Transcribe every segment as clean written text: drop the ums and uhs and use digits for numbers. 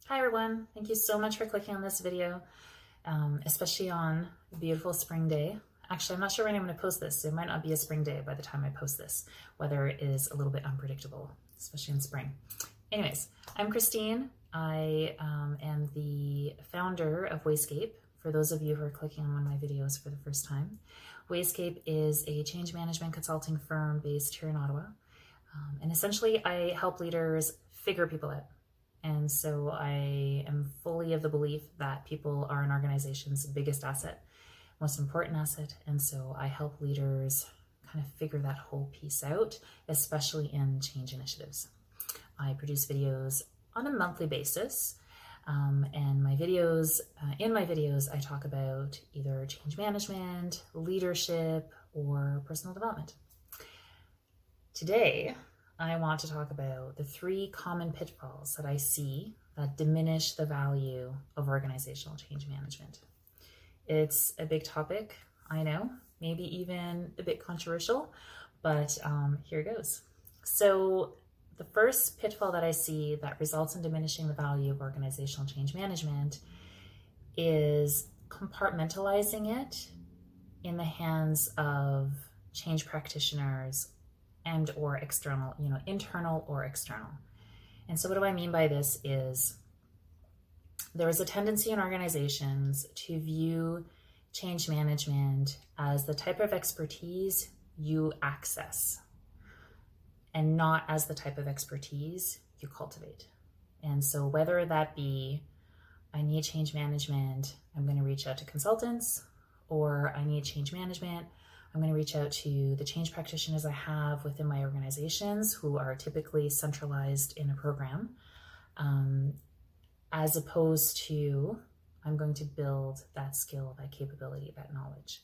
Hi everyone, thank you so much for clicking on this video, especially on a beautiful spring day. Actually, I'm not sure when I'm going to post this. It might not be a spring day by the time I post this. Weather is a little bit unpredictable, especially in spring. Anyways, I'm Christine. I am the founder of Wayscape. For those of you who are clicking on one of my videos for the first time, Wayscape is a change management consulting firm based here in Ottawa. And essentially, I help leaders figure people out. And so I am fully of the belief that people are an organization's biggest asset, most important asset. And so I help leaders kind of figure that whole piece out, especially in change initiatives. I produce videos on a monthly basis. And in my videos, I talk about either change management, leadership, or personal development. Today, I want to talk about the 3 common pitfalls that I see that diminish the value of organizational change management. It's a big topic, I know, maybe even a bit controversial, but here it goes. So the first pitfall that I see that results in diminishing the value of organizational change management is compartmentalizing it in the hands of change practitioners and or external, internal or external. And so what do I mean by this is there is a tendency in organizations to view change management as the type of expertise you access and not as the type of expertise you cultivate. And so whether that be, I need change management, I'm going to reach out to consultants, or I need change management, I'm going to reach out to the change practitioners I have within my organizations who are typically centralized in a program, as opposed to I'm going to build that skill, that capability, that knowledge.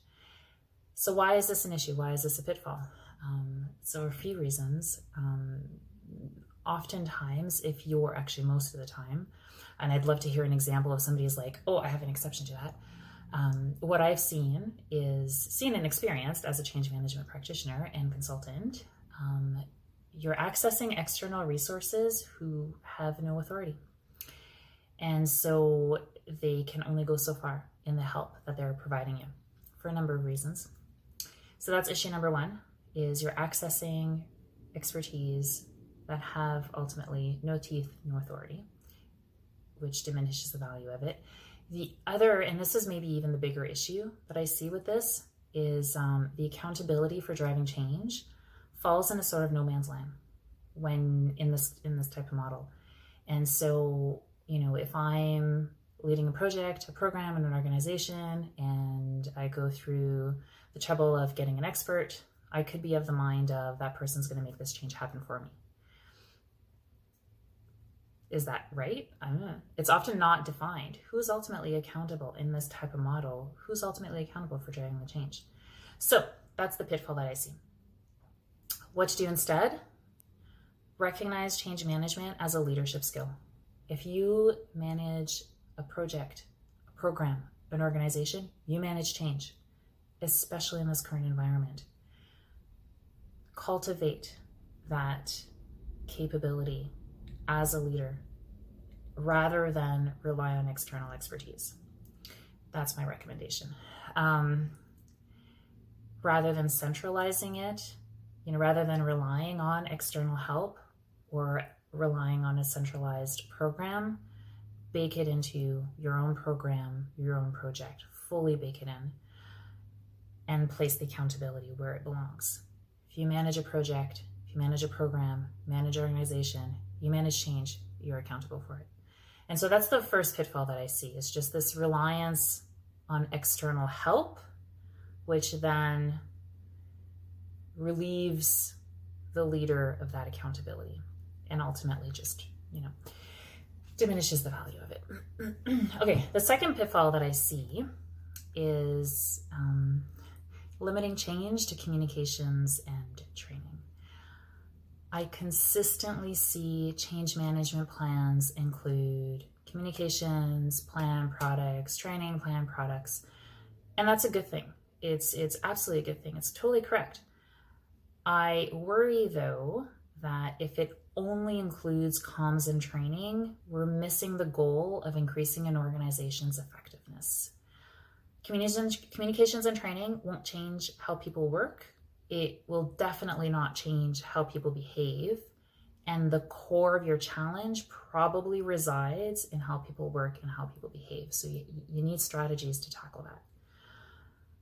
So why is this an issue? Why is this a pitfall? So a few reasons. Oftentimes, if you're actually most of the time, and I'd love to hear an example of somebody's like, oh, I have an exception to that. What I've seen and experienced as a change management practitioner and consultant, you're accessing external resources who have no authority. And so they can only go so far in the help that they're providing you for a number of reasons. So that's issue number 1, is you're accessing expertise that have ultimately no teeth, no authority, which diminishes the value of it. The other, and this is maybe even the bigger issue that I see with this, is the accountability for driving change falls in a sort of no man's land when in this type of model. And so, if I'm leading a project, a program in an organization, and I go through the trouble of getting an expert, I could be of the mind of that person's going to make this change happen for me. Is that right? I don't know. It's often not defined. Who's ultimately accountable in this type of model? Who's ultimately accountable for driving the change? So that's the pitfall that I see. What to do instead? Recognize change management as a leadership skill. If you manage a project, a program, an organization, you manage change, especially in this current environment. Cultivate that capability as a leader rather than rely on external expertise. That's my recommendation. Rather than centralizing it, rather than relying on external help or relying on a centralized program, bake it into your own program, your own project, fully bake it in, and place the accountability where it belongs. If you manage a project, if you manage a program, manage an organization, you manage change, you're accountable for it. And so that's the first pitfall that I see, is just this reliance on external help, which then relieves the leader of that accountability and ultimately just, diminishes the value of it. Okay, the second pitfall that I see is limiting change to communications and training. I consistently see change management plans include communications, plan, products, training, plan, products, and that's a good thing. It's absolutely a good thing. It's totally correct. I worry though that if it only includes comms and training, we're missing the goal of increasing an organization's effectiveness. Communications and training won't change how people work. It will definitely not change how people behave. And the core of your challenge probably resides in how people work and how people behave. So you need strategies to tackle that.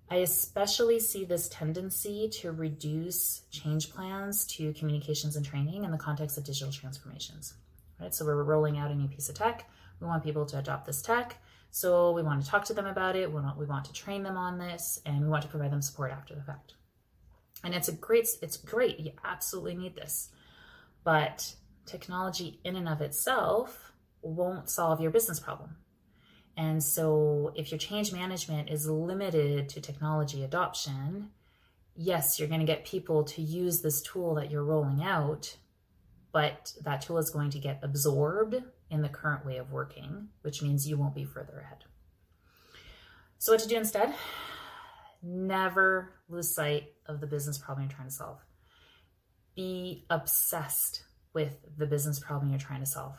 I especially see this tendency to reduce change plans to communications and training in the context of digital transformations, right? So we're rolling out a new piece of tech. We want people to adopt this tech. So we want to talk to them about it. We want to train them on this, and we want to provide them support after the fact. And it's great. You absolutely need this. But technology in and of itself won't solve your business problem. And so if your change management is limited to technology adoption, yes, you're going to get people to use this tool that you're rolling out, but that tool is going to get absorbed in the current way of working, which means you won't be further ahead. So what to do instead? Never lose sight of the business problem you're trying to solve. Be obsessed with the business problem you're trying to solve.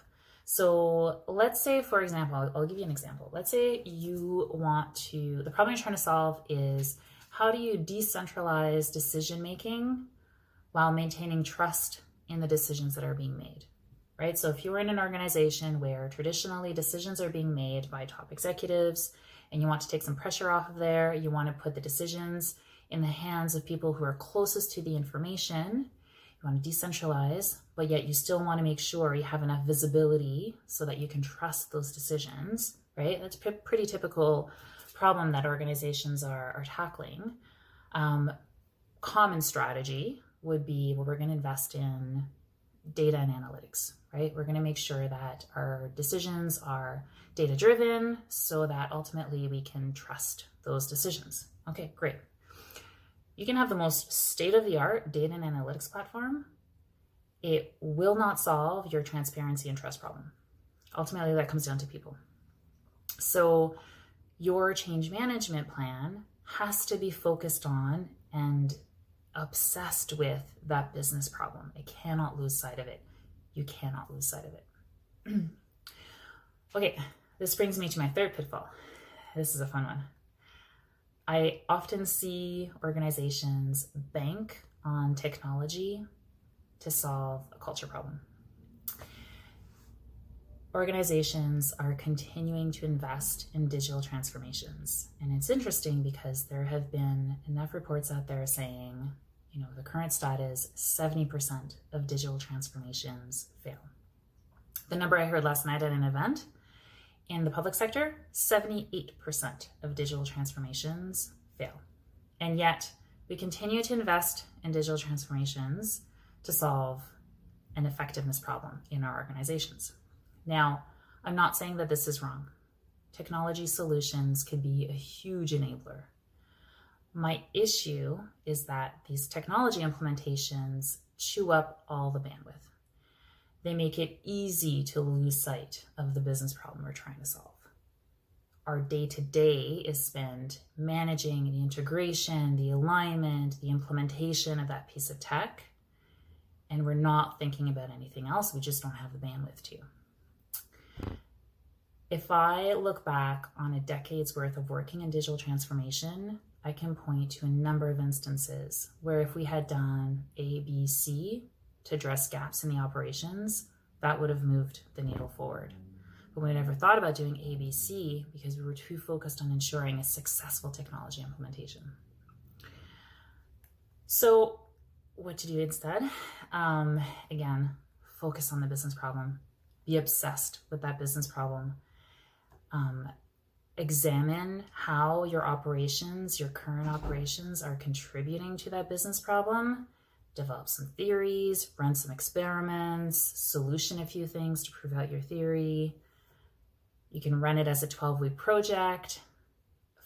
So let's say, for example, I'll give you an example. Let's say the problem you're trying to solve is how do you decentralize decision-making while maintaining trust in the decisions that are being made, right? So if you're in an organization where traditionally decisions are being made by top executives and you want to take some pressure off of there, you want to put the decisions in the hands of people who are closest to the information, you want to decentralize, but yet you still want to make sure you have enough visibility so that you can trust those decisions, right? That's a pretty typical problem that organizations are tackling. Common strategy would be, well, we're going to invest in data and analytics, right? We're going to make sure that our decisions are data-driven so that ultimately we can trust those decisions. Okay, great. You can have the most state-of-the-art data and analytics platform. It will not solve your transparency and trust problem. Ultimately, that comes down to people. So your change management plan has to be focused on and obsessed with that business problem. It cannot lose sight of it. You cannot lose sight of it. Okay, this brings me to my third pitfall. This is a fun one. I often see organizations bank on technology to solve a culture problem. Organizations are continuing to invest in digital transformations. And it's interesting because there have been enough reports out there saying, the current stat is 70% of digital transformations fail. The number I heard last night at an event, in the public sector, 78% of digital transformations fail. And yet, we continue to invest in digital transformations to solve an effectiveness problem in our organizations. Now, I'm not saying that this is wrong. Technology solutions could be a huge enabler. My issue is that these technology implementations chew up all the bandwidth. They make it easy to lose sight of the business problem we're trying to solve. Our day-to-day is spent managing the integration, the alignment, the implementation of that piece of tech, and we're not thinking about anything else. We just don't have the bandwidth to. If I look back on a decade's worth of working in digital transformation, I can point to a number of instances where if we had done A, B, C to address gaps in the operations, that would have moved the needle forward. But we never thought about doing A, B, C because we were too focused on ensuring a successful technology implementation. So what to do instead? Again, focus on the business problem. Be obsessed with that business problem. Examine how your operations, your current operations, are contributing to that business problem. Develop some theories, run some experiments, solution a few things to prove out your theory. You can run it as a 12-week project.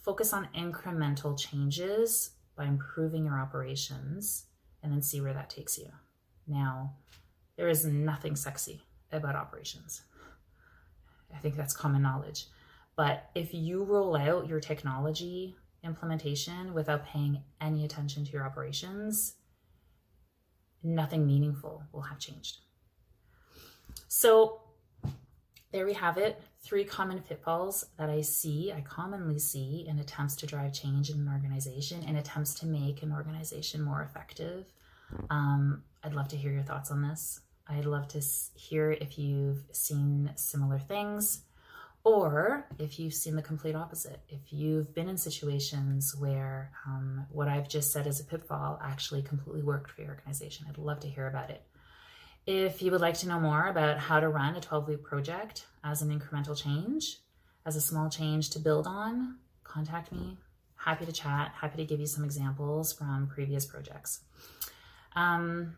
Focus on incremental changes by improving your operations and then see where that takes you. Now, there is nothing sexy about operations. I think that's common knowledge. But if you roll out your technology implementation without paying any attention to your operations, nothing meaningful will have changed. So there we have it. 3 common pitfalls that I commonly see in attempts to drive change in an organization and attempts to make an organization more effective. I'd love to hear your thoughts on this. I'd love to hear if you've seen similar things, or if you've seen the complete opposite. If you've been in situations where what I've just said as a pitfall actually completely worked for your organization. I'd love to hear about it. If you would like to know more about how to run a 12-week project as an incremental change, as a small change to build on, contact me. Happy to chat, happy to give you some examples from previous projects. And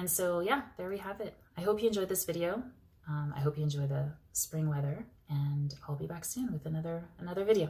so, yeah, there we have it. I hope you enjoyed this video. I hope you enjoy the spring weather, and I'll be back soon with another video.